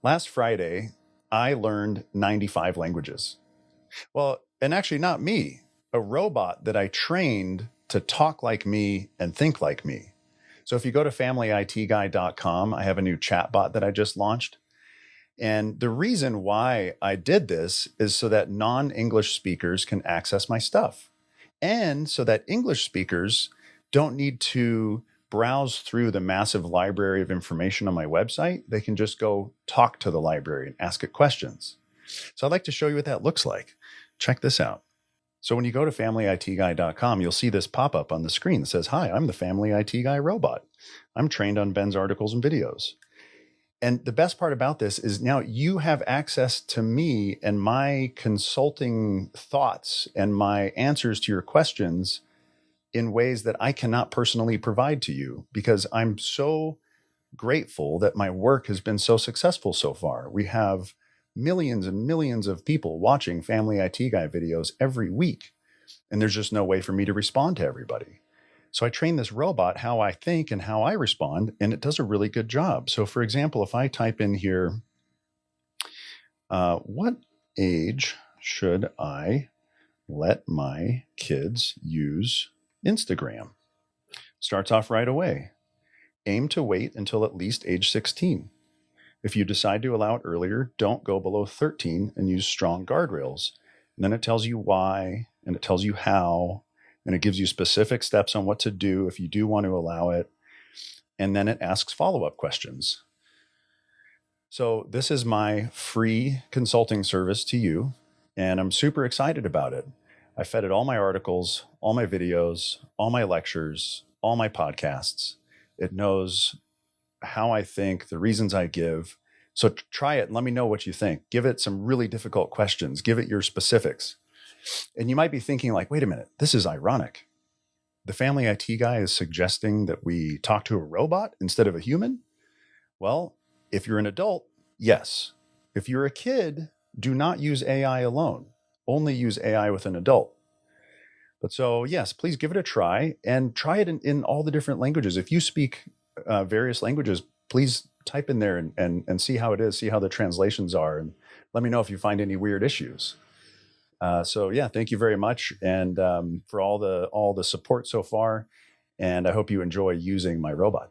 Last Friday, I learned 95 languages. Well, and actually not me, a robot that I trained to talk like me and think like me. So if you go to familyitguy.com, I have a new chatbot that I just launched. And the reason why I did this is so that non-English speakers can access my stuff. And so that English speakers don't need to browse through the massive library of information on my website. They can just go talk to the library and ask it questions. So I'd like to show you what that looks like. Check this out. So when you go to familyitguy.com, you'll see this pop up on the screen that says, "Hi, I'm the Family IT Guy robot. I'm trained on Ben's articles and videos." And the best part about this is now you have access to me and my consulting thoughts and my answers to your questions in ways that I cannot personally provide to you, because I'm so grateful that my work has been so successful so far. We have millions and millions of people watching Family IT Guy videos every week, and there's just no way for me to respond to everybody. So I train this robot how I think and how I respond, and it does a really good job. So for example, if I type in here, what age should I let my kids use Instagram? Starts off right away. Aim to wait until at least age 16. If you decide to allow it earlier, don't go below 13 and use strong guardrails. And then it tells you why, and it tells you how, and it gives you specific steps on what to do if you do want to allow it. And then it asks follow-up questions. So this is my free consulting service to you, and I'm super excited about it. I fed it all my articles, all my videos, all my lectures, all my podcasts. It knows how I think, the reasons I give. So try it and let me know what you think. Give it some really difficult questions. Give it your specifics. And you might be thinking like, wait a minute, this is ironic. The Family IT Guy is suggesting that we talk to a robot instead of a human? Well, if you're an adult, yes. If you're a kid, do not use AI alone. Only use AI with an adult. But so yes, please give it a try, and try it in all the different languages. If you speak various languages, please type in there and see how it is, see how the translations are, and let me know if you find any weird issues. So yeah, thank you very much, and for all the support so far, and I hope you enjoy using my robot.